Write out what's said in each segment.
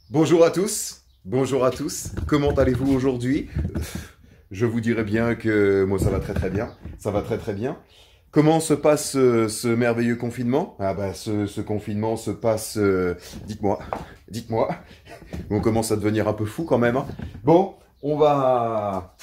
Bonjour à tous, comment allez-vous aujourd'hui? Je vous dirais bien que moi ça va très très bien, ça va très très bien. Comment se passe ce merveilleux confinement? Ah bah ce confinement se passe, dites-moi, on commence à devenir un peu fou quand même, hein. Bon, on va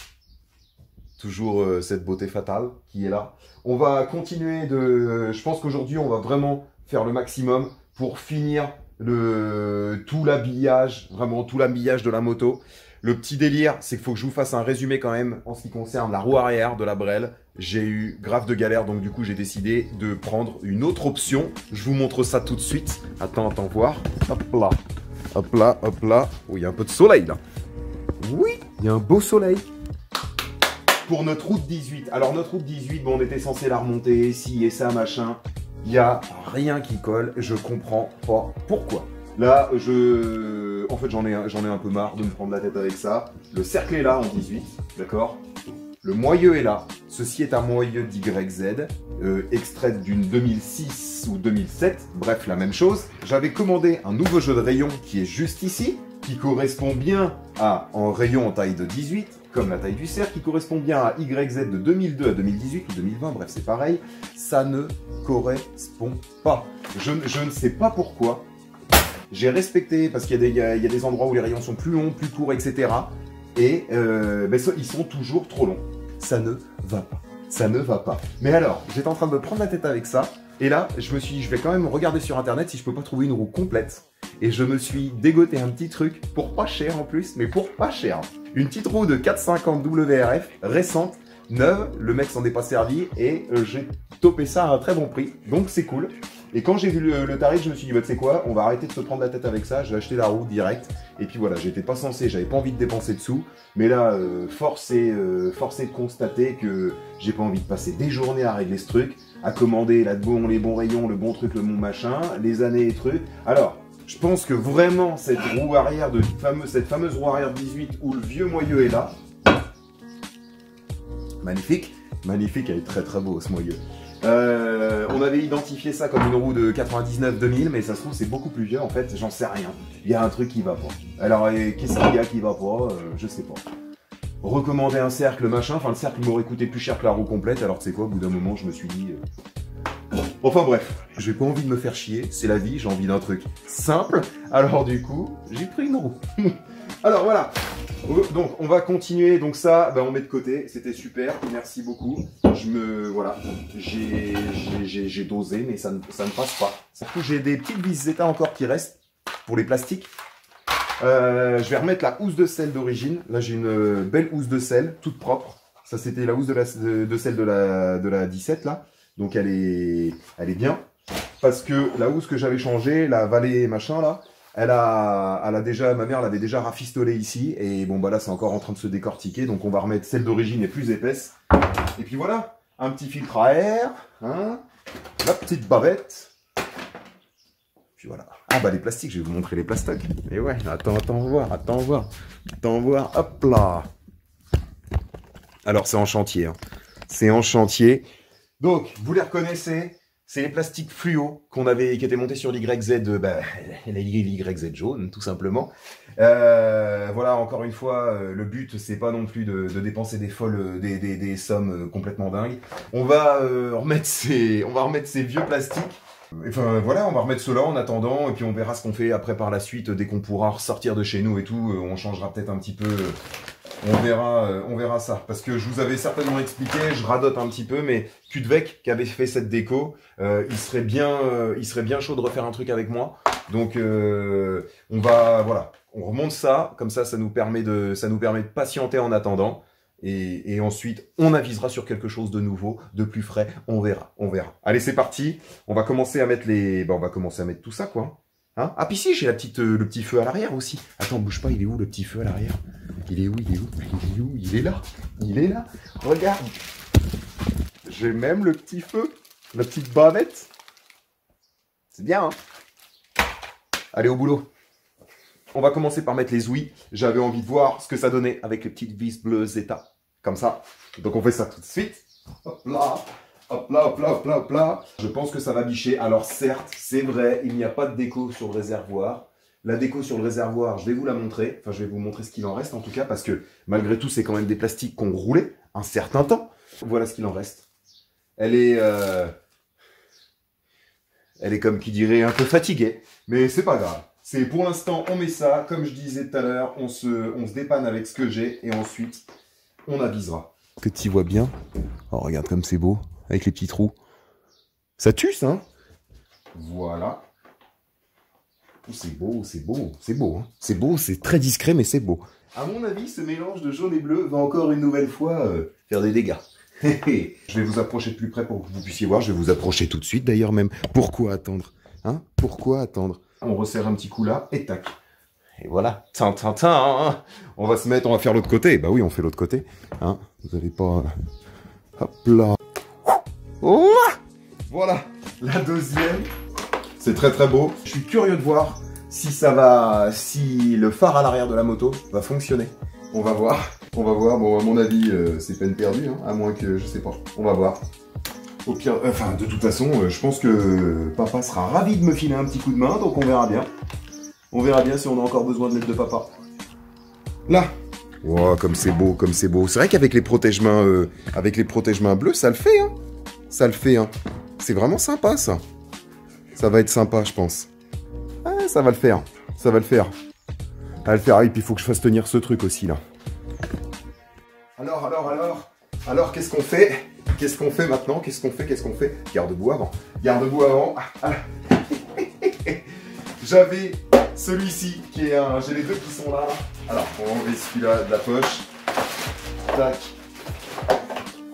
toujours cette beauté fatale qui est là. On va continuer je pense qu'aujourd'hui on va vraiment faire le maximum pour finir tout l'habillage, vraiment tout l'habillage de la moto. Le petit délire, c'est qu'il faut que je vous fasse un résumé quand même en ce qui concerne la roue arrière de la Brel. J'ai eu grave de galère, donc du coup j'ai décidé de prendre une autre option. Je vous montre ça tout de suite. Attends voir. Hop là, hop là, hop là. Oh, il y a un peu de soleil là. Oui, il y a un beau soleil. Pour notre route 18. Alors notre route 18, bon, on était censé la remonter, ci et ça, machin. Il n'y a rien qui colle, je comprends pas pourquoi. Là, en fait, j'en ai un peu marre de me prendre la tête avec ça. Le cercle est là en 18, d'accord? Le moyeu est là. Ceci est un moyeu d'YZ, extrait d'une 2006 ou 2007, bref, la même chose. J'avais commandé un nouveau jeu de rayon qui est juste ici, qui correspond bien en rayon en taille de 18, comme la taille du cercle, qui correspond bien à YZ de 2002 à 2018 ou 2020, bref, c'est pareil. Ça ne correspond pas. Je ne sais pas pourquoi. J'ai respecté, parce qu'il y a des endroits où les rayons sont plus longs, plus courts, etc. Et ils sont toujours trop longs. Ça ne va pas. Ça ne va pas. Mais alors, j'étais en train de me prendre la tête avec ça. Et là, je me suis dit, je vais quand même regarder sur internet si je peux pas trouver une roue complète. Et je me suis dégoté un petit truc, pour pas cher en plus, mais pour pas cher. Une petite roue de 450 WRF, récente, neuve, le mec s'en est pas servi, et j'ai topé ça à un très bon prix, donc c'est cool. Et quand j'ai vu le tarif, je me suis dit, bah, tu sais quoi, on va arrêter de se prendre la tête avec ça, j'ai acheté la roue direct, et puis voilà, j'étais pas censé, j'avais pas envie de dépenser dessous, mais là, force est de constater que j'ai pas envie de passer des journées à régler ce truc, à commander les bons rayons, le bon truc, le bon machin, les années et trucs. Alors, je pense que vraiment, cette roue arrière, cette fameuse roue arrière 18 où le vieux moyeu est là, magnifique, magnifique, elle est très très beau ce moyeu. On avait identifié ça comme une roue de 99-2000, mais ça se trouve c'est beaucoup plus vieux en fait, j'en sais rien. Il y a un truc qui va pas. Alors qu'est-ce qu'il y a qui va pas, je sais pas. Recommander un cercle machin, enfin le cercle m'aurait coûté plus cher que la roue complète, alors tu sais quoi, au bout d'un moment je me suis dit... Enfin bref, j'ai pas envie de me faire chier, c'est la vie, j'ai envie d'un truc simple, alors du coup, j'ai pris une roue. Alors voilà, donc on va continuer, donc ça, on met de côté, c'était super, merci beaucoup. Voilà, j'ai dosé, mais ça ne passe pas. Surtout j'ai des petites vis Zeta encore qui restent, pour les plastiques. Je vais remettre la housse de sel d'origine, là j'ai une belle housse de sel, toute propre. Ça c'était la housse de sel de la 17 là. Donc elle est bien. Parce que la housse que j'avais changée, la vallée machin là, ma mère l'avait déjà rafistolée ici. Et bon bah là c'est encore en train de se décortiquer. Donc on va remettre celle d'origine et plus épaisse. Et puis voilà, un petit filtre à air, hein, la petite bavette. Puis voilà. Ah bah les plastiques, je vais vous montrer les plastocs. Et ouais, attends voir, hop là. Alors c'est en chantier, hein. C'est en chantier. Donc, vous les reconnaissez, c'est les plastiques fluo qui étaient montés sur l'YZ, l'YZ jaune, tout simplement. Voilà, encore une fois, le but, c'est pas non plus de dépenser des sommes complètement dingues. On va remettre ces vieux plastiques. Enfin, voilà, on va remettre cela en attendant, et puis on verra ce qu'on fait après par la suite, dès qu'on pourra ressortir de chez nous et tout, on changera peut-être un petit peu... On verra ça. Parce que je vous avais certainement expliqué, je radote un petit peu, mais Kudvek, qui avait fait cette déco, il serait bien chaud de refaire un truc avec moi. Donc, voilà, on remonte ça, comme ça nous permet de patienter en attendant. Et ensuite, on avisera sur quelque chose de nouveau, de plus frais. On verra. Allez, c'est parti. On va commencer à mettre on va commencer à mettre tout ça, quoi. Hein, ah, puis si, j'ai le petit feu à l'arrière aussi. Attends, bouge pas, il est où le petit feu à l'arrière? Il est où? Il est là. Regarde. J'ai même le petit feu. La petite bavette. C'est bien, hein? Allez, au boulot. On va commencer par mettre les ouïes. J'avais envie de voir ce que ça donnait avec les petites vis bleues Zeta. Comme ça. Donc on fait ça tout de suite. Hop là. Hop là, hop là, hop là, hop là. Je pense que ça va bicher. Alors certes, c'est vrai, il n'y a pas de déco sur le réservoir. La déco sur le réservoir, je vais vous la montrer. Enfin, je vais vous montrer ce qu'il en reste en tout cas, parce que malgré tout, c'est quand même des plastiques qu'on roulait un certain temps. Voilà ce qu'il en reste. Elle est comme qui dirait un peu fatiguée, mais c'est pas grave. C'est pour l'instant, on met ça, comme je disais tout à l'heure, on se dépanne avec ce que j'ai et ensuite on avisera. Que tu vois bien. Oh, regarde comme c'est beau, avec les petits trous. Ça tue, ça, hein. Voilà. C'est beau, c'est beau, c'est beau, hein. C'est beau, c'est très discret, mais c'est beau. À mon avis, ce mélange de jaune et bleu va encore une nouvelle fois faire des dégâts. Je vais vous approcher de plus près pour que vous puissiez voir. Je vais vous approcher tout de suite, d'ailleurs même. Pourquoi attendre, hein? Pourquoi attendre? On resserre un petit coup là, et tac. Et voilà. On va se mettre, on va faire l'autre côté. Bah oui, on fait l'autre côté. Hein? Vous allez pas... Hop là. Oh, voilà. La deuxième. C'est très très beau. Je suis curieux de voir si ça va... Si le phare à l'arrière de la moto va fonctionner. On va voir. On va voir. Bon, à mon avis, c'est peine perdue. Hein, à moins que... Je sais pas. On va voir. Au pire... Enfin, de toute façon, je pense que papa sera ravi de me filer un petit coup de main. Donc on verra bien. On verra bien si on a encore besoin de l'aide de papa. Là. Wow, comme c'est beau, comme c'est beau. C'est vrai qu'avec les protège-mains bleus, ça le fait, hein. Ça le fait, hein. C'est vraiment sympa, ça. Ça va être sympa, je pense. Ah, ça va le faire. Ça va le faire. Ça va le faire. Et puis, il faut que je fasse tenir ce truc aussi, là. Alors, qu'est-ce qu'on fait? Qu'est-ce qu'on fait maintenant? Qu'est-ce qu'on fait? Garde-boue avant. Garde-boue avant. Ah. J'avais celui-ci qui est un... J'ai les deux qui sont là. Alors, on va enlever celui-là de la poche. Tac.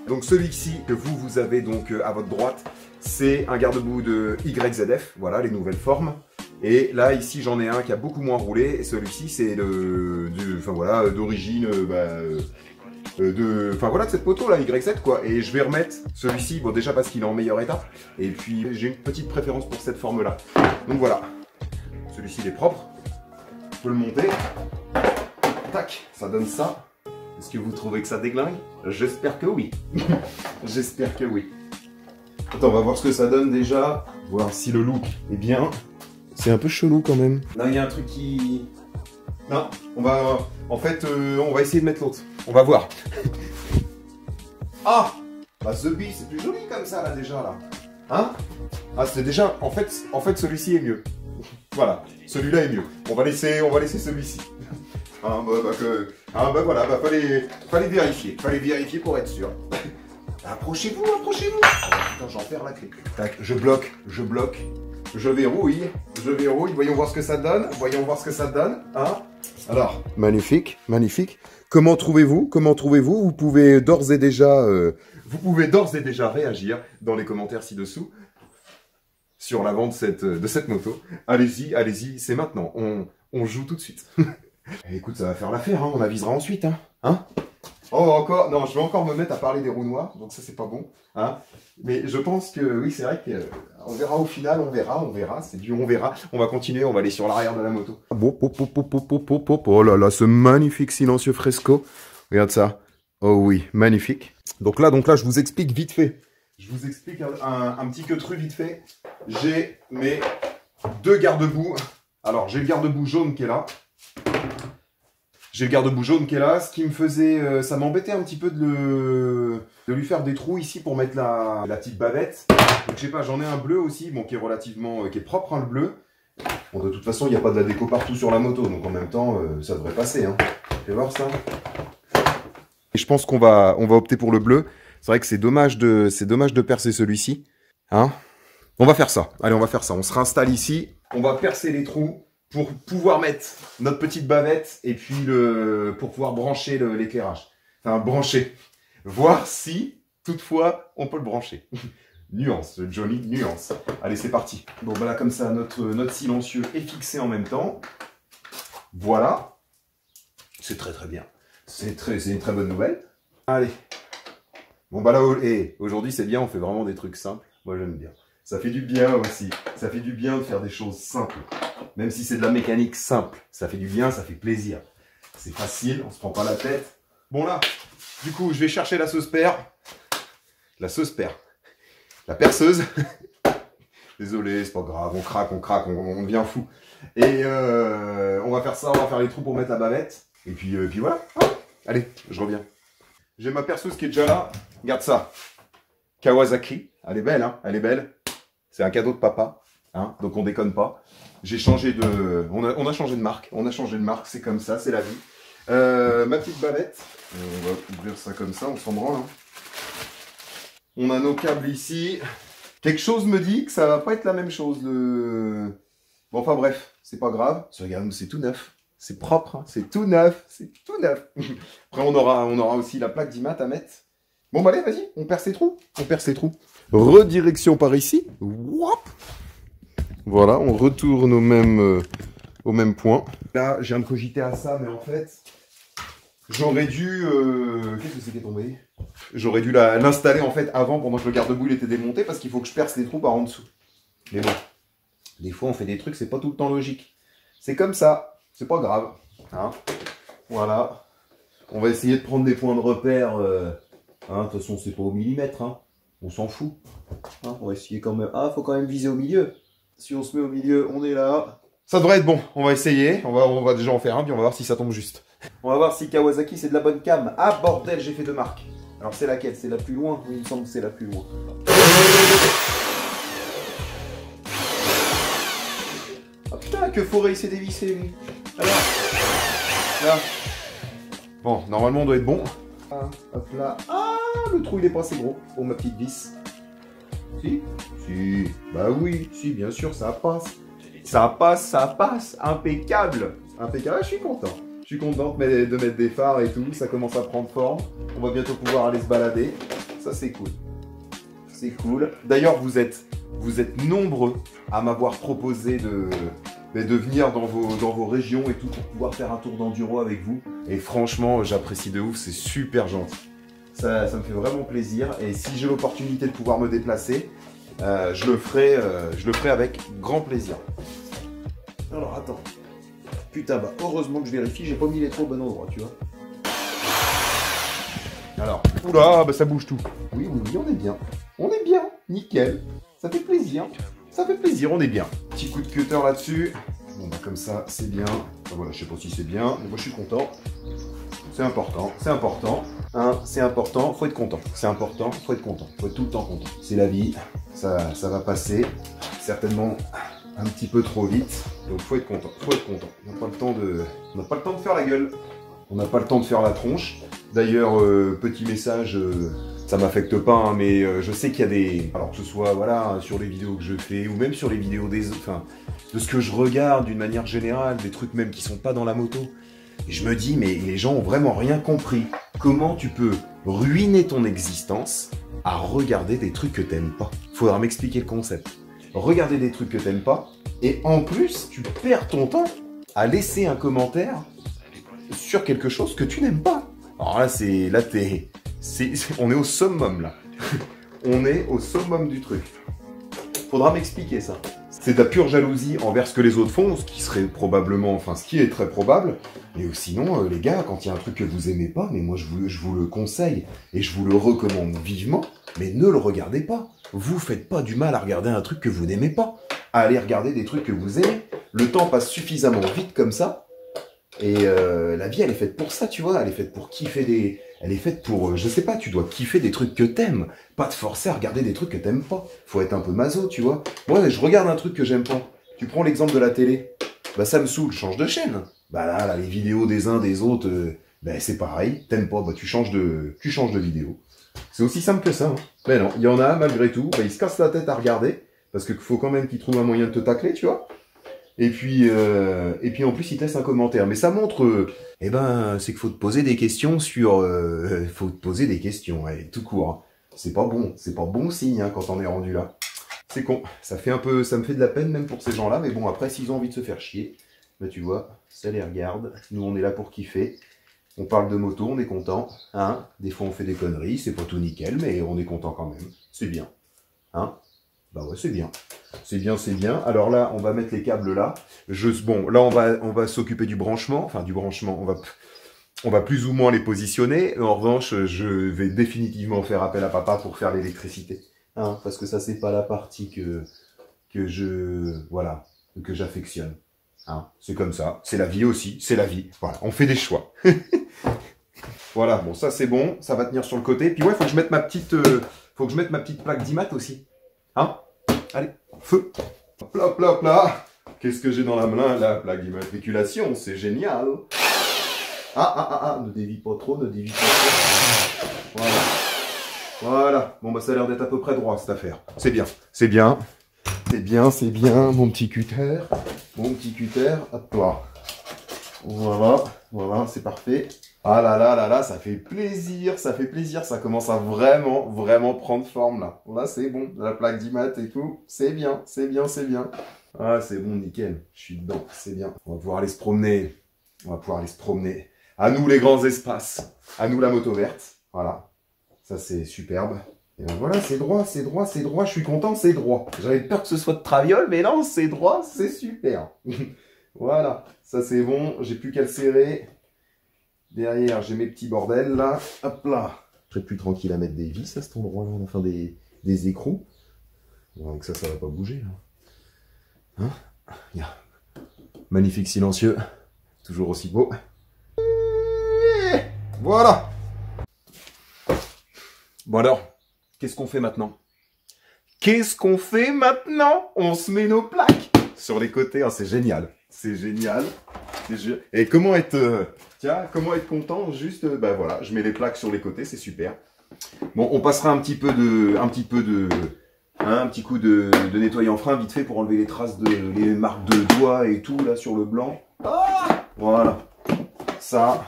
Donc celui-ci que vous avez donc à votre droite, c'est un garde-boue de YZF. Voilà, les nouvelles formes. Et là, ici, j'en ai un qui a beaucoup moins roulé. Et celui-ci, c'est d'origine... de cette moto là, YZ quoi. Et je vais remettre celui-ci, bon déjà parce qu'il est en meilleur état. Et puis, j'ai une petite préférence pour cette forme là. Donc voilà. Celui-ci il est propre, je peux le monter, tac, ça donne ça. Est-ce que vous trouvez que ça déglingue? J'espère que oui. J'espère que oui. Attends, on va voir ce que ça donne déjà, voir si le look est bien. C'est un peu chelou quand même. Là il y a un truc qui... Non, on va... En fait, on va essayer de mettre l'autre. On va voir. Ah, bah The Bee, c'est plus joli comme ça là déjà là. Hein? Ah c'est déjà... En fait celui-ci est mieux. Voilà, celui-là est mieux. On va laisser celui-ci. Fallait vérifier. Fallait vérifier pour être sûr. Approchez-vous. Putain, j'en perds la clé. Tac, je bloque. Je verrouille. Voyons voir ce que ça donne. Hein? Alors, magnifique. Comment trouvez-vous? Vous pouvez d'ores et déjà réagir dans les commentaires ci-dessous. Sur la vente de cette moto. Allez-y, c'est maintenant. On joue tout de suite. Écoute, ça va faire l'affaire, hein. On avisera ensuite. Hein? Oh, encore... Non, je vais encore me mettre à parler des roues noires, donc ça, c'est pas bon. Hein? Mais je pense que, oui, c'est vrai qu'on verra au final, on verra. C'est du on verra. On va continuer, on va aller sur l'arrière de la moto. Oh là là, ce magnifique silencieux fresco. Regarde ça. Oh oui, magnifique. Donc là, je vous explique vite fait. Je vous explique un petit queutru vite fait. J'ai mes deux garde-boue. Alors, j'ai le garde-boue jaune qui est là. Ce qui me faisait... ça m'embêtait un petit peu de lui faire des trous ici pour mettre la petite bavette. Donc, je sais pas, j'en ai un bleu aussi, bon, qui est propre, hein, le bleu. Bon, de toute façon, il n'y a pas de la déco partout sur la moto. Donc, en même temps, ça devrait passer. Hein. Fais voir ça. Et je pense qu'on va opter pour le bleu. C'est vrai que c'est dommage de percer celui-ci. Hein? On va faire ça. Allez, on va faire ça. On se réinstalle ici. On va percer les trous pour pouvoir mettre notre petite bavette et puis pour pouvoir brancher l'éclairage. Enfin, brancher. Voir si, toutefois, on peut le brancher. Nuance, jolie nuance. Allez, c'est parti. Bon, bah là, comme ça, notre silencieux est fixé en même temps. Voilà. C'est très très bien. C'est une très bonne nouvelle. Allez. Bon bah là, aujourd'hui c'est bien, on fait vraiment des trucs simples. Moi j'aime bien. Ça fait du bien aussi. Ça fait du bien de faire des choses simples. Même si c'est de la mécanique simple. Ça fait du bien, ça fait plaisir. C'est facile, on se prend pas la tête. Bon là, du coup je vais chercher la sauce père. la perceuse. Désolé, c'est pas grave, on devient fou. Et on va faire ça, on va faire les trous pour mettre la bavette. Et puis voilà. Ah, allez, je reviens. J'ai ma perceuse qui est déjà là. Regarde ça. Kawasaki. Elle est belle, hein. Elle est belle. C'est un cadeau de papa. Hein, donc on déconne pas. J'ai changé de... On a changé de marque. On a changé de marque, c'est comme ça, c'est la vie. Ma petite bavette. On va ouvrir ça comme ça, on s'en branle. Hein. On a nos câbles ici. Quelque chose me dit que ça va pas être la même chose. Bon, enfin bref, c'est pas grave. Regarde, c'est tout neuf. C'est propre, hein. C'est tout neuf. C'est tout neuf. Après, on aura aussi la plaque d'IMAT à mettre. Bon, bah allez, vas-y, on perce ces trous. On perce ces trous. Redirection par ici. Wouap. Voilà, on retourne au même point. Là, j'ai un cogité à ça, mais en fait, j'aurais dû... Qu'est-ce que c'est qui est tombé? J'aurais dû l'installer en fait avant, pendant que le garde-boue était démonté, parce qu'il faut que je perce les trous par en dessous. Mais bon, des fois on fait des trucs, c'est pas tout le temps logique. C'est comme ça, c'est pas grave. Hein, voilà. On va essayer de prendre des points de repère. Hein, de toute façon, c'est pas au millimètre. Hein. On s'en fout. Hein, on va essayer quand même. Ah, faut quand même viser au milieu. Si on se met au milieu, on est là. Ça devrait être bon. On va essayer. On va déjà en faire un, puis on va voir si ça tombe juste. On va voir si Kawasaki c'est de la bonne cam. Ah bordel, j'ai fait deux marques. Alors c'est laquelle? C'est la plus loin? Oui, il me semble que c'est la plus loin. Ah putain, que Forêt il s'est dévissé lui. Alors, là. Bon, normalement on doit être bon. Ah, hop là. Ah, le trou il est pas assez gros pour ma petite vis. Si? Si. Bah oui, si, bien sûr, ça passe. Ça passe, ça passe. Impeccable. Impeccable, je suis content. Je suis content de mettre des phares et tout, ça commence à prendre forme. On va bientôt pouvoir aller se balader. Ça, c'est cool. C'est cool. D'ailleurs, vous êtes nombreux à m'avoir proposé de venir dans vos régions et tout pour pouvoir faire un tour d'enduro avec vous. Et franchement, j'apprécie de ouf, c'est super gentil. Ça me fait vraiment plaisir. Et si j'ai l'opportunité de pouvoir me déplacer, je le ferai avec grand plaisir. Alors, attends. Putain, bah heureusement que je vérifie, j'ai pas mis les trous au bon endroit, tu vois. Alors, oula, bah ça bouge tout. Oui, on est bien. On est bien, nickel. Ça fait plaisir. Ça fait plaisir, on est bien. Petit coup de cutter là-dessus. Bon, bah comme ça, c'est bien. Enfin, voilà, je sais pas si c'est bien, mais moi je suis content. C'est important, c'est important. Hein, c'est important, faut être content. C'est important, faut être content. Faut être tout le temps content. C'est la vie, ça va passer. Certainement un petit peu trop vite, donc faut être content, faut être content. On n'a pas le temps de faire la gueule, on n'a pas le temps de faire la tronche. D'ailleurs, petit message, ça m'affecte pas, hein, mais je sais qu'il y a des, alors que ce soit voilà sur les vidéos que je fais ou même sur les vidéos de ce que je regarde d'une manière générale, des trucs même qui sont pas dans la moto. Et je me dis, mais les gens ont vraiment rien compris. Comment tu peux ruiner ton existence à regarder des trucs que t'aimes pas? Faudra m'expliquer le concept. Regarder des trucs que t'aimes pas, et en plus, tu perds ton temps à laisser un commentaire sur quelque chose que tu n'aimes pas. Alors là, on est au summum, là. On est au summum du truc. Faudra m'expliquer ça. C'est de la pure jalousie envers ce que les autres font, ce qui serait probablement, enfin, ce qui est très probable. Mais sinon, les gars, quand il y a un truc que vous aimez pas, mais moi, je vous le conseille, et je vous le recommande vivement, mais ne le regardez pas. Vous faites pas du mal à regarder un truc que vous n'aimez pas. Allez regarder des trucs que vous aimez. Le temps passe suffisamment vite comme ça. Et la vie, elle est faite pour ça, tu vois. Elle est faite pour kiffer Elle est faite pour, je sais pas, tu dois kiffer des trucs que t'aimes. Pas te forcer à regarder des trucs que t'aimes pas. Faut être un peu maso, tu vois. Moi, je regarde un truc que j'aime pas. Tu prends l'exemple de la télé. Bah ça me saoule, change de chaîne. Bah là les vidéos des uns des autres, bah c'est pareil. T'aimes pas, bah tu changes de vidéo. C'est aussi simple que ça. Hein. Mais non, il y en a, malgré tout, bah, ils se cassent la tête à regarder, parce qu'il faut quand même qu'ils trouvent un moyen de te tacler, tu vois. Et puis en plus, ils te laissent un commentaire. Mais ça montre, c'est qu'il faut te poser des questions faut te poser des questions, ouais, tout court. Hein. C'est pas bon signe hein, quand on est rendu là. C'est con, ça me fait de la peine même pour ces gens-là, mais bon, après, s'ils ont envie de se faire chier, bah tu vois, ça les regarde. Nous, on est là pour kiffer. On parle de moto, on est content, hein. Des fois, on fait des conneries, c'est pas tout nickel, mais on est content quand même. C'est bien, hein. Bah ouais, c'est bien. C'est bien, c'est bien. Alors là, on va mettre les câbles là. Bon, là, on va s'occuper du branchement. Enfin, du branchement, on va plus ou moins les positionner. En revanche, je vais définitivement faire appel à papa pour faire l'électricité. hein, parce que ça, c'est pas la partie voilà, que j'affectionne. Hein, c'est comme ça, c'est la vie aussi, c'est la vie. Voilà, on fait des choix. Voilà, bon, ça c'est bon, ça va tenir sur le côté. Puis ouais, faut que je mette ma petite plaque d'IMAT aussi. Hein? Allez, feu. Hop là, hop là, hop là. Qu'est-ce que j'ai dans la main? La plaque d'immatriculation, c'est génial. Ne dévie pas trop, ne dévie pas trop. Voilà. Voilà. Bon, bah, ça a l'air d'être à peu près droit, cette affaire. C'est bien, c'est bien. C'est bien, c'est bien, mon petit cutter. Mon petit cutter, hop là. Voilà, voilà, c'est parfait. Ah là là là là, ça fait plaisir, ça commence à vraiment, vraiment prendre forme là. Là, c'est bon, la plaque d'IMAT et tout, c'est bien, c'est bien, c'est bien. Ah, c'est bon, nickel, je suis dedans, c'est bien. On va pouvoir aller se promener, À nous les grands espaces, à nous la moto verte, voilà. Ça, c'est superbe. Et ben voilà, c'est droit, c'est droit, c'est droit, je suis content, c'est droit. J'avais peur que ce soit de traviole, mais non, c'est droit, c'est super. Voilà, ça c'est bon, j'ai plus qu'à le serrer. Derrière, j'ai mes petits bordels, là. Hop là. Je serai plus tranquille à mettre des vis à cet endroit-là, enfin des écrous. Bon, avec ça, ça va pas bouger, là. Hein? Yeah. Magnifique silencieux. Toujours aussi beau. Voilà. Bon alors, qu'est-ce qu'on fait maintenant? Qu'est-ce qu'on fait maintenant? On se met nos plaques sur les côtés. Ah, c'est génial. C'est génial. Et comment être... comment être content? Juste, bah voilà, je mets les plaques sur les côtés, c'est super. Bon, on passera un petit coup de nettoyant frein vite fait pour enlever les traces les marques de doigts et tout là sur le blanc. Ah, voilà. Ça,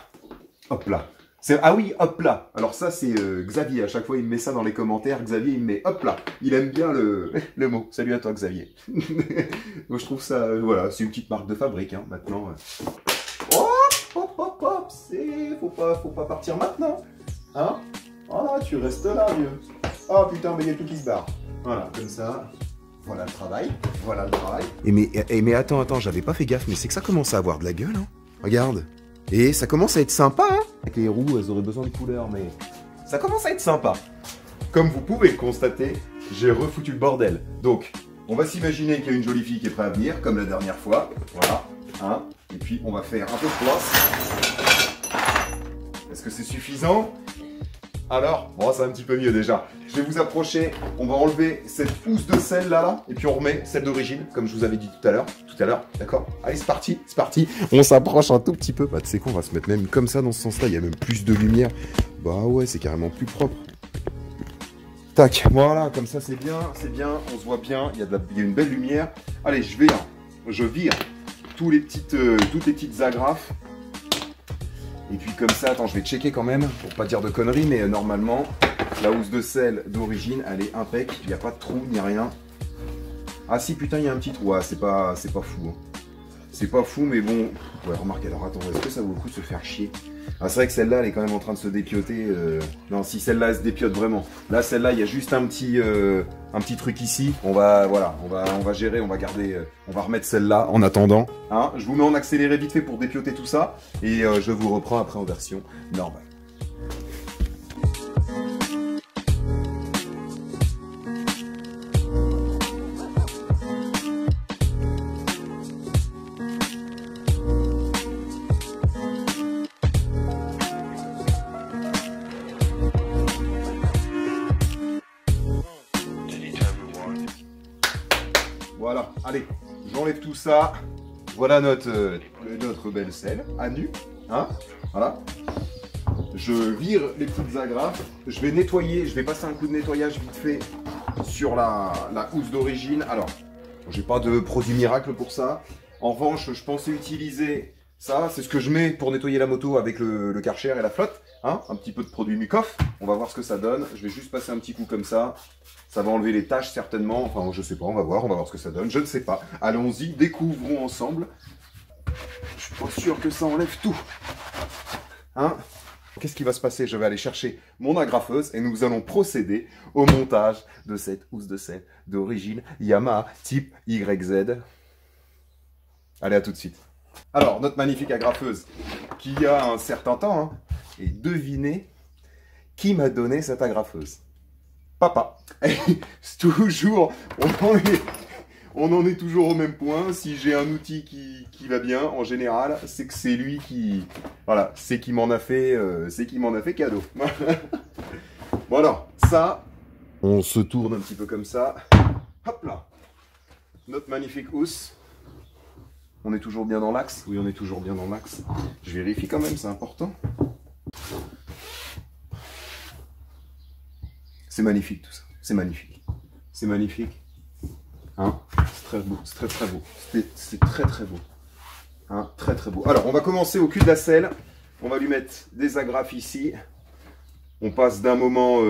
hop là. Ah oui, hop là. Alors ça, c'est Xavier. À chaque fois, il me met ça dans les commentaires. Xavier, il me met hop là. Il aime bien le mot. Salut à toi, Xavier. Moi, je trouve ça, voilà, c'est une petite marque de fabrique, hein, maintenant. Hop, faut pas partir maintenant. Hein? Voilà, tu restes là, vieux. Oh putain, mais il y a tout qui se barre. Voilà, comme ça. Voilà le travail. Voilà le travail. Mais attends, j'avais pas fait gaffe, mais c'est que ça commence à avoir de la gueule, hein. Regarde. Et ça commence à être sympa, hein. Avec les roues, elles auraient besoin de couleur, mais ça commence à être sympa. Comme vous pouvez le constater, j'ai refoutu le bordel. Donc, on va s'imaginer qu'il y a une jolie fille qui est prête à venir, comme la dernière fois. Voilà. Hein. Et puis, on va faire un peu de place. Est-ce que c'est suffisant? Alors, bon, c'est un petit peu mieux déjà. Je vais vous approcher, on va enlever cette housse de sel là, et puis on remet celle d'origine, comme je vous avais dit tout à l'heure, d'accord? Allez, c'est parti, c'est parti. On s'approche un tout petit peu. Bah, tu sais quoi, on va se mettre même comme ça dans ce sens-là, il y a même plus de lumière. Bah ouais, c'est carrément plus propre. Tac, voilà, comme ça c'est bien, on se voit bien, il y a une belle lumière. Allez, je vire toutes les petites agrafes. Et puis comme ça, attends, je vais checker quand même, pour pas dire de conneries, mais normalement, la housse de sel d'origine, elle est impec, il n'y a pas de trou ni rien. Ah si, putain, il y a un petit trou, ah, c'est pas fou. Hein. C'est pas fou, mais bon, ouais, remarque, alors attends, est-ce que ça vaut le coup de se faire chier? Ah, c'est vrai que celle-là, elle est quand même en train de se dépioter. Non, si celle-là, elle se dépiote vraiment. Là, celle-là, il y a juste un petit truc ici. On va gérer, on va garder, on va remettre celle-là en attendant. Hein, je vous mets en accéléré vite fait pour dépioter tout ça. Et je vous reprends après en version normale. Voilà, allez, j'enlève tout ça. Voilà notre belle selle à nu. Hein, voilà. Je vire les petites agrafes. Je vais nettoyer, je vais passer un coup de nettoyage vite fait sur la housse d'origine. Alors, j'ai pas de produit miracle pour ça. En revanche, je pensais utiliser ça. C'est ce que je mets pour nettoyer la moto avec le Karcher et la flotte. Hein, un petit peu de produit Mucoff. On va voir ce que ça donne. Je vais juste passer un petit coup comme ça. Ça va enlever les taches certainement. Enfin, je sais pas, on va voir ce que ça donne. Je ne sais pas. Allons-y, découvrons ensemble. Je suis pas sûr que ça enlève tout. Hein? Qu'est-ce qui va se passer? Je vais aller chercher mon agrafeuse et nous allons procéder au montage de cette housse de sel d'origine Yamaha type YZ. Allez, à tout de suite. Alors, notre magnifique agrafeuse qui a un certain temps, hein, et devinez qui m'a donné cette agrafeuse? papa. C'est toujours, on en est toujours au même point. Si j'ai un outil qui va bien, en général, c'est que c'est lui qui, voilà, c'est qui m'en a fait cadeau. Bon alors, ça, on se tourne un petit peu comme ça. Hop là, notre magnifique housse. On est toujours bien dans l'axe? Oui, on est toujours bien dans l'axe. Je vérifie quand même, c'est important. C'est magnifique tout ça. C'est magnifique. C'est magnifique. Hein? C'est très beau. C'est très très beau. C'est très très beau. Hein? Très très beau. Alors, on va commencer au cul de la selle. On va lui mettre des agrafes ici. On passe d'un moment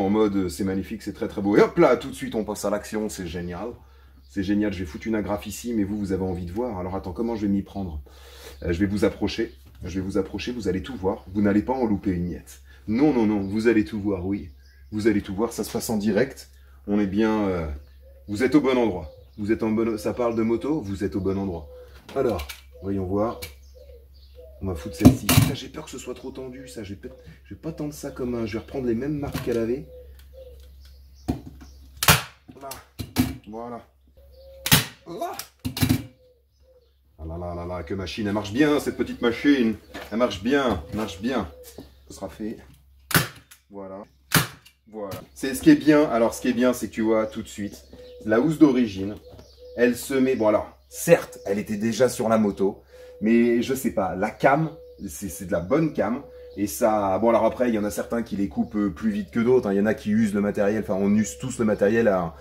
en mode c'est magnifique, c'est très très beau. Et hop là, tout de suite on passe à l'action, c'est génial. C'est génial, je vais foutre une agrafe ici, mais vous avez envie de voir. Alors attends, comment je vais m'y prendre? Je vais vous approcher. Je vais vous approcher, vous allez tout voir. Vous n'allez pas en louper une miette. Non, non, non, vous allez tout voir, oui. Vous allez tout voir, ça se passe en direct. On est bien... vous êtes au bon endroit. Vous êtes en bon... Ça parle de moto, vous êtes au bon endroit. Alors, voyons voir. On va foutre celle-ci. J'ai peur que ce soit trop tendu, ça. Je vais pas tendre ça comme un... Je vais reprendre les mêmes marques qu'elle avait. Voilà. Voilà. Là. Ah là là là là, que machine. Elle marche bien, cette petite machine. Elle marche bien. Elle marche bien. Ce sera fait. Voilà. Voilà. C'est ce qui est bien. Alors, ce qui est bien, c'est que tu vois tout de suite, la housse d'origine, elle se met... Bon, alors, certes, elle était déjà sur la moto, mais je sais pas, la cam, c'est de la bonne cam. Et ça... Bon, alors après, il y en a certains qui les coupent plus vite que d'autres. Hein. Il y en a qui usent le matériel. Enfin, on use tous le matériel à...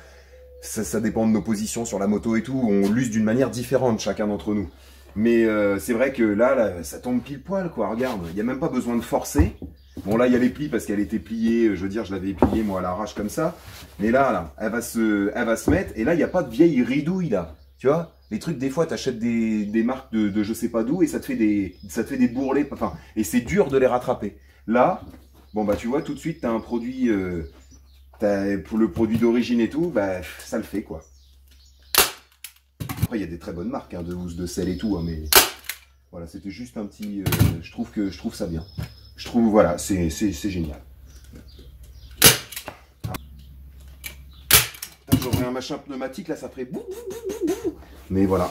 Ça dépend de nos positions sur la moto et tout. On l'use d'une manière différente, chacun d'entre nous. Mais c'est vrai que là, ça tombe pile poil, quoi. Regarde, il n'y a même pas besoin de forcer. Bon, là, il y a les plis parce qu'elle était pliée. Je veux dire, je l'avais pliée, moi, à l'arrache comme ça. Mais là, elle va se mettre. Et là, il n'y a pas de vieille ridouille, là. Tu vois, les trucs, des fois, tu achètes des marques de je sais pas d'où et ça te fait des bourrelets. Enfin, et c'est dur de les rattraper. Là, bon, bah, tu vois, tout de suite, tu as un produit... pour le produit d'origine et tout, bah, ça le fait, quoi. Après, il y a des très bonnes marques hein, de housse, de sel et tout, hein, mais voilà, c'était juste un petit... je trouve ça bien. Je trouve, voilà, c'est génial. J'aurais un machin pneumatique, là, ça ferait... bou, bou, bou, bou. Mais voilà.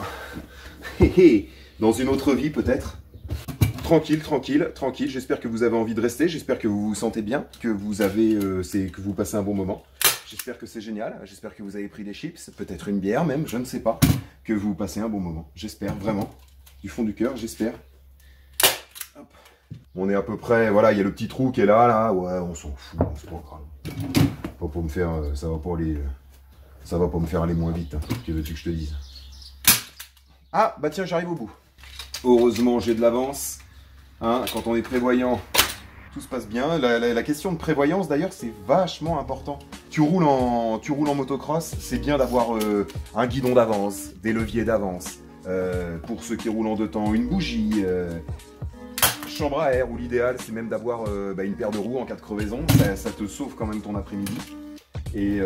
Dans une autre vie, peut-être. Tranquille, tranquille, tranquille. J'espère que vous avez envie de rester. J'espère que vous vous sentez bien, que vous avez, que vous passez un bon moment. J'espère que c'est génial. J'espère que vous avez pris des chips, peut-être une bière même, je ne sais pas. Que vous passez un bon moment. J'espère vraiment, du fond du cœur, j'espère. On est à peu près, voilà, il y a le petit trou qui est là, là. Ouais, on s'en fout, c'est pas grave. Pas pour me faire, ça va pas me faire aller moins vite. Hein. Que veux-tu que je te dise? Ah, bah tiens, j'arrive au bout. Heureusement, j'ai de l'avance. Hein, quand on est prévoyant, tout se passe bien. La question de prévoyance, d'ailleurs, c'est vachement important. Tu roules en motocross, c'est bien d'avoir un guidon d'avance, des leviers d'avance. Pour ceux qui roulent en 2 temps, une bougie, chambre à air, ou l'idéal, c'est même d'avoir une paire de roues en cas de crevaison. Ça te sauve quand même ton après-midi. Et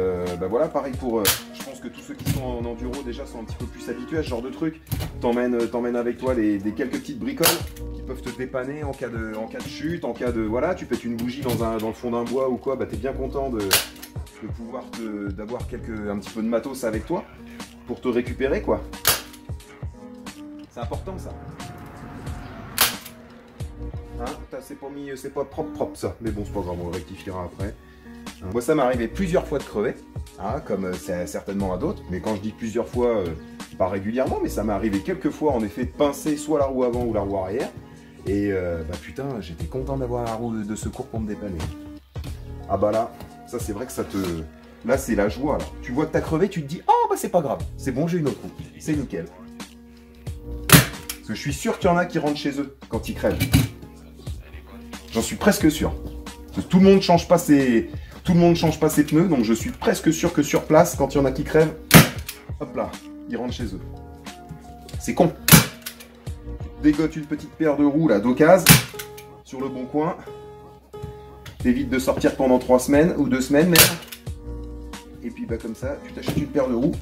voilà, pareil pour... je pense que tous ceux qui sont en enduro déjà sont un petit peu plus habitués à ce genre de truc. T'emmènes avec toi des quelques petites bricoles qui peuvent te dépanner en cas de chute, en cas de... Voilà, tu pètes une bougie dans le fond d'un bois ou quoi, bah t'es bien content de pouvoir d'avoir un petit peu de matos avec toi pour te récupérer, quoi. C'est important, ça. Hein, c'est pas propre ça. Mais bon, c'est pas grave, on le rectifiera après. Moi, ça m'est arrivé plusieurs fois de crever, hein, comme c'est certainement à d'autres. Mais quand je dis plusieurs fois, pas régulièrement, mais ça m'est arrivé quelques fois, en effet, de pincer soit la roue avant ou la roue arrière. Et putain, j'étais content d'avoir la roue de secours pour me dépanner. Ah bah là, ça c'est vrai que ça te... Là, c'est la joie, là. Tu vois que t'as crevé, tu te dis, oh bah c'est pas grave, c'est bon, j'ai une autre roue, c'est nickel. Parce que je suis sûr qu'il y en a qui rentrent chez eux quand ils crèvent. J'en suis presque sûr. Parce que tout le monde change pas ses pneus, donc je suis presque sûr que sur place, quand il y en a qui crèvent, hop là, ils rentrent chez eux. C'est con. Tu dégotes une petite paire de roues là d'occasion sur le bon coin. T'évites de sortir pendant 3 semaines ou 2 semaines même. Et puis bah comme ça, tu t'achètes une paire de roues.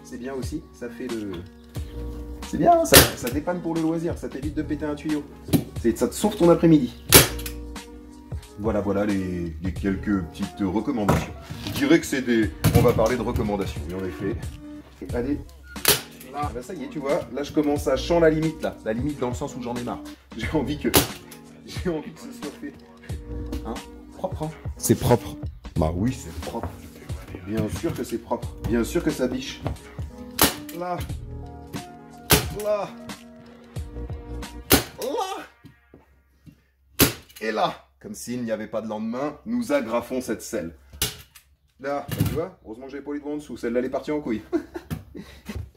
C'est bien aussi, ça fait le... C'est bien, ça dépanne pour le loisir, ça t'évite de péter un tuyau. Ça te sauve ton après-midi. Voilà, voilà les quelques petites recommandations. Je dirais que c'est des... On va parler de recommandations, mais en effet. Allez, là, bah ça y est, tu vois, là je commence à chanter la limite, là. La limite dans le sens où j'en ai marre. J'ai envie que ce soit fait. Hein? Propre, hein? C'est propre. Bah oui, c'est propre. Bien sûr que c'est propre. Bien sûr que ça biche. Là. Là. Là. Et là. Comme s'il n'y avait pas de lendemain, nous agrafons cette selle. Là, bah, tu vois, heureusement que j'avais pas les doigts en dessous. Celle-là, elle est partie en couille.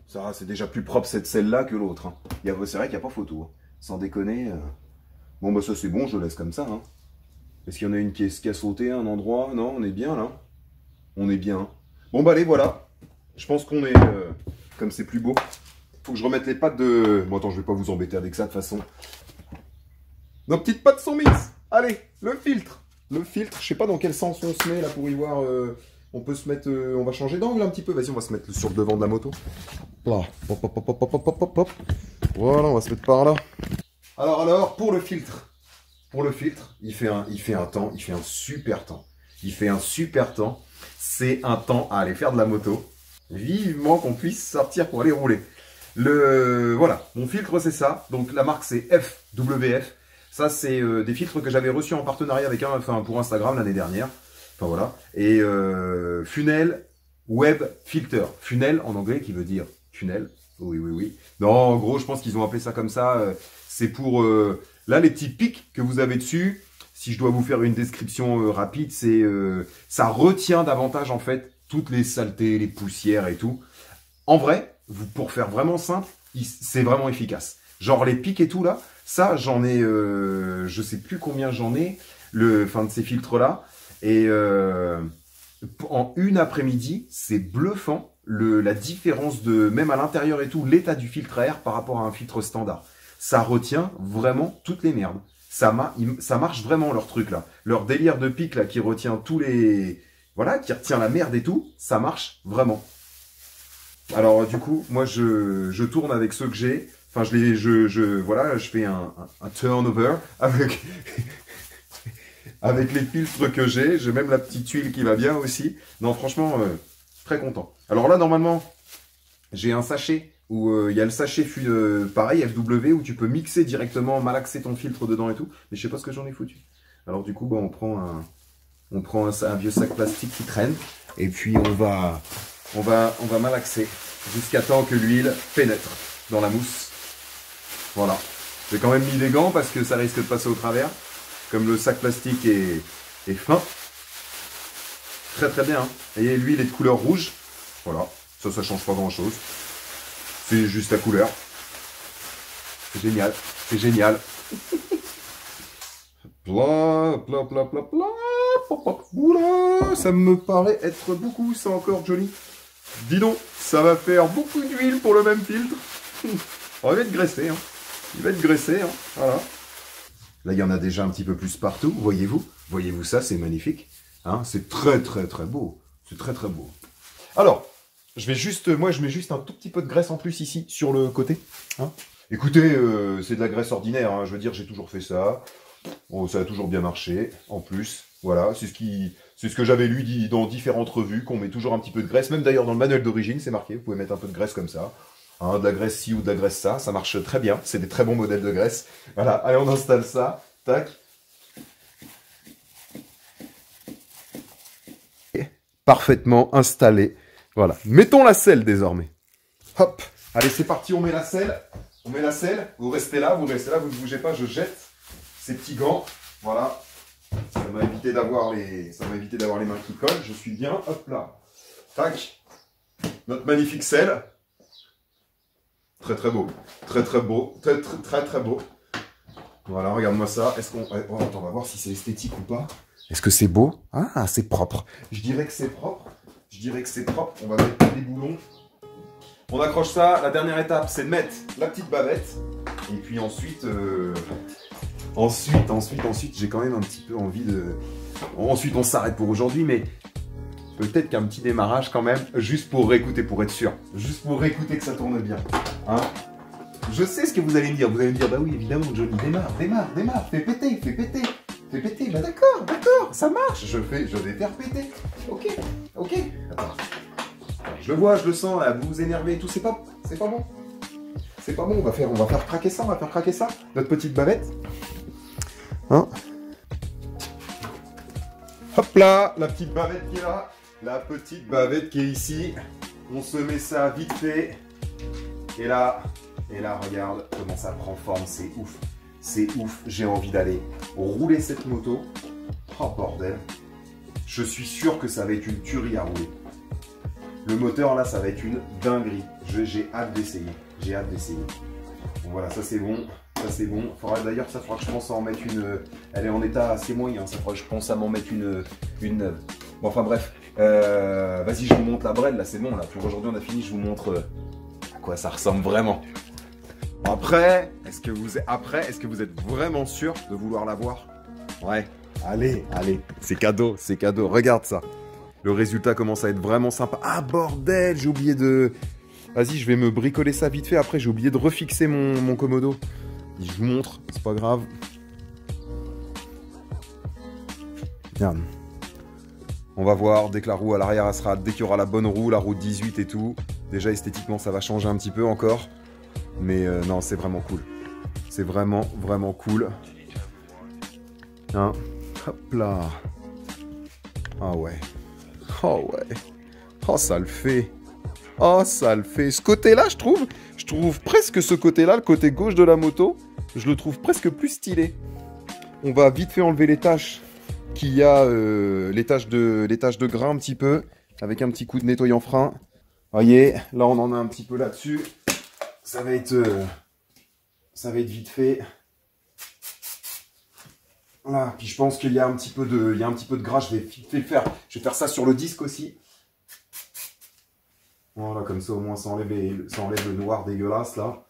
Ça, c'est déjà plus propre cette selle-là que l'autre. Hein. C'est vrai qu'il n'y a pas photo. Hein. Sans déconner. Bon, bah ça c'est bon, je laisse comme ça. Hein. Est-ce qu'il y en a une qui a sauté à un endroit? Non, on est bien là. On est bien. Bon, bah allez, voilà. Je pense qu'on est... comme c'est plus beau. Faut que je remette les pattes de... Bon, attends, je vais pas vous embêter avec ça de toute façon. Nos petites pattes sont mises. Allez, le filtre. Le filtre, je sais pas dans quel sens on se met là pour y voir. On peut se mettre... on va changer d'angle un petit peu. Vas-y, on va se mettre sur le devant de la moto. Là. Hop, hop, hop, hop, hop, hop, hop. Voilà, on va se mettre par là. Alors, pour le filtre. Pour le filtre, il fait un temps, il fait un super temps. Il fait un super temps. C'est un temps à aller faire de la moto. Vivement qu'on puisse sortir pour aller rouler. Voilà, mon filtre c'est ça. Donc la marque c'est FWF. Ça c'est des filtres que j'avais reçus en partenariat avec pour Instagram l'année dernière. Enfin voilà. Et Funnel Web Filter. Funnel en anglais qui veut dire tunnel. Oui, oui, oui. Non, en gros, je pense qu'ils ont appelé ça comme ça. C'est pour là les petits pics que vous avez dessus. Si je dois vous faire une description rapide, c'est ça retient davantage en fait toutes les saletés, les poussières et tout. En vrai, pour faire vraiment simple, c'est vraiment efficace. Genre les pics et tout là, ça j'en ai, je sais plus combien j'en ai, de ces filtres là. Et en une après-midi, c'est bluffant la différence de même à l'intérieur et tout, l'état du filtre à air par rapport à un filtre standard. Ça retient vraiment toutes les merdes. Ça marche vraiment leur truc là. Leur délire de pic là qui retient tous les... Voilà, qui retient la merde et tout, ça marche vraiment. Alors du coup, moi je tourne avec ceux que j'ai. Enfin, voilà, je fais un turnover avec, avec les filtres que j'ai. J'ai même la petite huile qui va bien aussi. Non, franchement, très content. Alors là, normalement, j'ai un sachet où il y a le sachet pareil, FW, où tu peux mixer directement, malaxer ton filtre dedans et tout. Mais je sais pas ce que j'en ai foutu. Alors du coup, bah, on prend un vieux sac plastique qui traîne. Et puis on va malaxer jusqu'à temps que l'huile pénètre dans la mousse. Voilà. J'ai quand même mis des gants parce que ça risque de passer au travers. Comme le sac plastique est fin. Très très bien. Hein. Et l'huile est de couleur rouge. Voilà. Ça change pas grand chose. C'est juste la couleur. C'est génial. C'est génial. Bla, bla, bla, bla, bla. Oula, ça me paraît être beaucoup, ça encore joli. Dis donc, ça va faire beaucoup d'huile pour le même filtre. On va être graissé, hein. Il va être graissé, hein. Voilà. Là, il y en a déjà un petit peu plus partout, voyez-vous. Voyez-vous ça, c'est magnifique. Hein, c'est très, très, très beau. C'est très, très beau. Alors, moi, je mets juste un tout petit peu de graisse en plus ici, sur le côté. Hein. Écoutez, c'est de la graisse ordinaire, hein. Je veux dire, j'ai toujours fait ça. Bon, ça a toujours bien marché, en plus. Voilà, c'est ce que j'avais lu dans différentes revues, qu'on met toujours un petit peu de graisse. Même d'ailleurs, dans le manuel d'origine, c'est marqué. Vous pouvez mettre un peu de graisse comme ça. Hein, de la graisse ci ou de la graisse ça. Ça marche très bien. C'est des très bons modèles de graisse. Voilà, allez, on installe ça. Tac. Parfaitement installé. Voilà. Mettons la selle désormais. Hop. Allez, c'est parti, on met la selle. On met la selle. Vous restez là, vous ne bougez pas, je jette ces petits gants. Voilà. Ça m'a évité d'avoir les mains qui collent. Je suis bien. Hop là. Tac. Notre magnifique selle. Très très beau. Très très beau. Très très très très beau. Voilà, regarde-moi ça. Est-ce qu'on... Oh, attends, on va voir si c'est esthétique ou pas. Est-ce que c'est beau? Ah, c'est propre. Je dirais que c'est propre. Je dirais que c'est propre. On va mettre des boulons. On accroche ça. La dernière étape, c'est de mettre la petite bavette. Et puis ensuite... Ensuite, j'ai quand même un petit peu envie de... Ensuite, on s'arrête pour aujourd'hui, mais peut-être qu'un petit démarrage quand même, juste pour réécouter, pour être sûr. Juste pour réécouter que ça tourne bien. Hein? Je sais ce que vous allez me dire. Vous allez me dire, bah oui, évidemment, Johnny, démarre, fais péter. Fais péter, bah d'accord, d'accord, ça marche. Je vais faire péter. Ok, ok. Attends. Je le vois, je le sens, là, vous vous énervez et tout, c'est pas bon. C'est pas bon, on va faire craquer ça, Notre petite bavette. Hein? Hop là, la petite bavette qui est là. La petite bavette qui est ici. On se met ça vite fait. Et là, regarde comment ça prend forme, c'est ouf. C'est ouf, j'ai envie d'aller rouler cette moto. Oh bordel. Je suis sûr que ça va être une tuerie à rouler. Le moteur là, ça va être une dinguerie. J'ai hâte d'essayer. Bon voilà, ça c'est bon. D'ailleurs, ça faudra que je pense à en mettre une. Elle est en état assez moyen. Ça faudra que je pense à m'en mettre une neuve. Bon, enfin bref. Vas-y, je vous montre la brelle là, c'est bon là. Pour aujourd'hui, on a fini. Je vous montre à quoi ça ressemble vraiment. Après, est-ce que vous êtes vraiment sûr de vouloir la voir? Ouais. Allez. C'est cadeau. Regarde ça. Le résultat commence à être vraiment sympa. Ah bordel, j'ai oublié de... Vas-y, je vais me bricoler ça vite fait. Après, j'ai oublié de refixer mon Komodo. Je vous montre, c'est pas grave. Regarde. On va voir, dès que la roue à l'arrière, dès qu'il y aura la bonne roue, la roue 18 et tout. Déjà, esthétiquement, ça va changer un petit peu encore. Mais non, c'est vraiment cool. C'est vraiment, vraiment cool. Hein? Hop là. Ah ouais. Oh ouais. Oh, ça le fait. Ce côté-là, je trouve presque ce côté-là, le côté gauche de la moto, je le trouve presque plus stylé. On va vite fait enlever les taches qu'il y a, les taches de gras un petit peu, avec un petit coup de nettoyant frein. Voyez, là on en a un petit peu là-dessus. Ça va être vite fait. Voilà, puis je pense qu'il y a un petit peu de gras, je vais faire ça sur le disque aussi. Voilà, comme ça au moins ça enlève le noir dégueulasse là.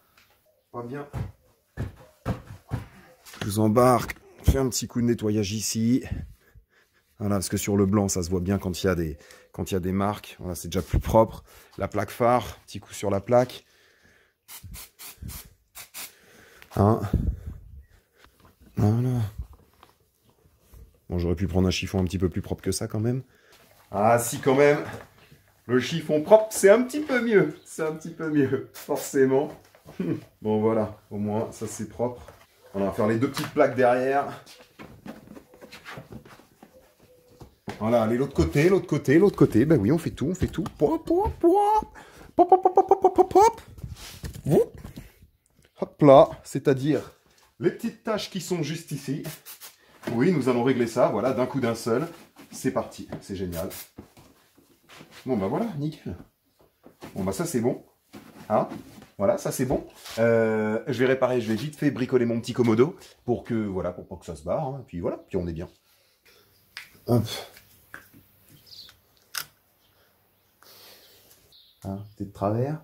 Pas bien. Je vous embarque, fais un petit coup de nettoyage ici. Voilà, parce que sur le blanc ça se voit bien quand il y a des marques. Voilà, c'est déjà plus propre. La plaque phare, petit coup sur la plaque. Hein? Voilà. Bon, j'aurais pu prendre un chiffon un petit peu plus propre que ça quand même. Ah si, quand même. Le chiffon propre, c'est un petit peu mieux. Forcément. Bon, voilà. Au moins, ça c'est propre. On va faire les deux petites plaques derrière. Voilà, allez, l'autre côté. Ben oui, on fait tout. Pop. Hop là, c'est-à-dire les petites taches qui sont juste ici. Oui, nous allons régler ça, voilà, d'un coup d'un seul. C'est parti, c'est génial. Bon, bah voilà, nickel. Bon, bah ça, c'est bon. Hein? Voilà, ça, c'est bon. Je vais vite fait bricoler mon petit Komodo pour pas que ça se barre. Hein. Puis voilà, puis on est bien. Hop. Hein, t'es de travers?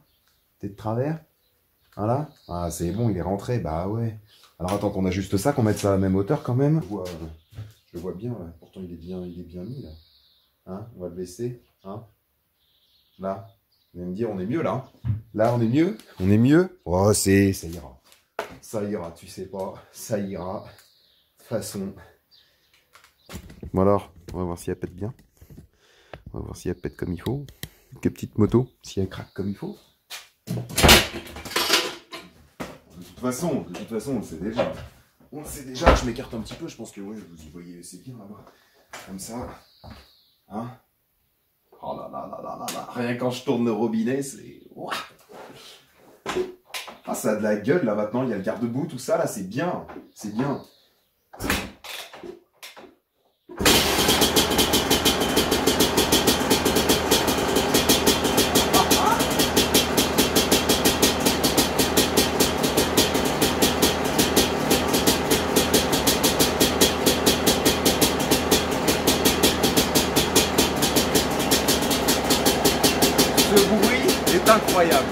Voilà. Ah, c'est bon, il est rentré. Bah ouais. Alors attends qu'on ajuste ça, qu'on mette ça à la même hauteur quand même. Je le vois bien là. Pourtant il est bien mis là. Hein, on va le baisser. Hein. Là. Vous allez me dire on est mieux là. Là on est mieux. Oh ça ira. Ça ira, tu sais pas. Ça ira. De toute façon. Bon alors, on va voir si elle pète bien. On va voir si elle pète comme il faut. Quelle petite moto, si elle craque comme il faut. De toute façon, on le sait déjà. Je m'écarte un petit peu, je pense que ouais, vous y voyez, c'est bien là-bas. Comme ça. Hein? Oh là là. Rien quand je tourne le robinet, c'est... Ah, ça a de la gueule là maintenant, il y a le garde-boue, tout ça là, c'est bien. Ce bruit est incroyable.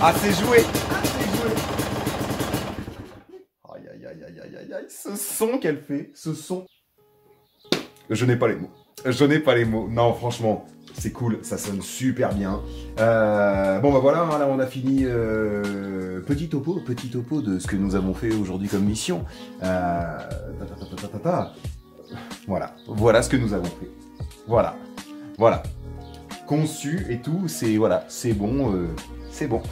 Ah, c'est joué. Ah, c'est joué. Aïe, aïe, aïe, aïe, aïe, aïe, aïe. Ce son qu'elle fait, ce son. Je n'ai pas les mots. Je n'ai pas les mots. Non, franchement, c'est cool. Ça sonne super bien. Bon, bah voilà, hein, là, on a fini. Petit topo de ce que nous avons fait aujourd'hui comme mission. Voilà. Voilà ce que nous avons fait. Voilà. Voilà. Conçu et tout, c'est voilà, c'est bon, c'est bon.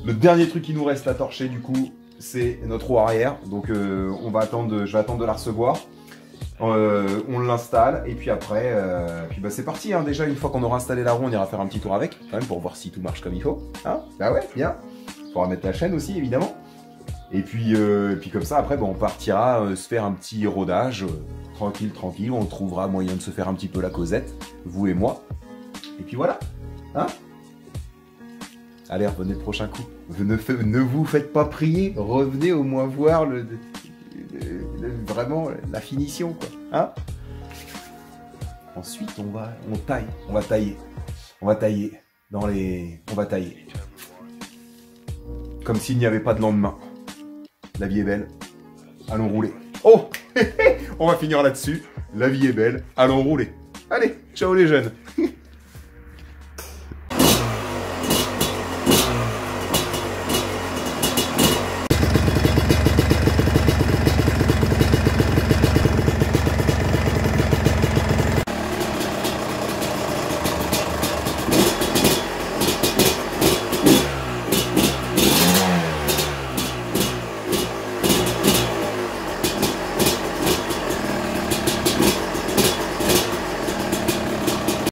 Le dernier truc qui nous reste à torcher du coup, c'est notre roue arrière. Donc on va attendre, je vais attendre de la recevoir. On l'installe et puis après, puis bah c'est parti. Hein. Déjà une fois qu'on aura installé la roue, on ira faire un petit tour avec, quand même pour voir si tout marche comme il faut. Hein, bah ouais, bien. Faudra mettre la chaîne aussi évidemment. Et puis comme ça après, bah, on partira se faire un petit rodage. Tranquille, on trouvera moyen de se faire un petit peu la causette, vous et moi. Et puis voilà, hein. Allez, revenez le prochain coup. Ne vous faites pas prier, revenez au moins voir vraiment la finition, quoi. Hein. Ensuite, on va tailler comme s'il n'y avait pas de lendemain. La vie est belle, allons rouler. Oh, on va finir là-dessus. La vie est belle, allons rouler. Allez, ciao les jeunes.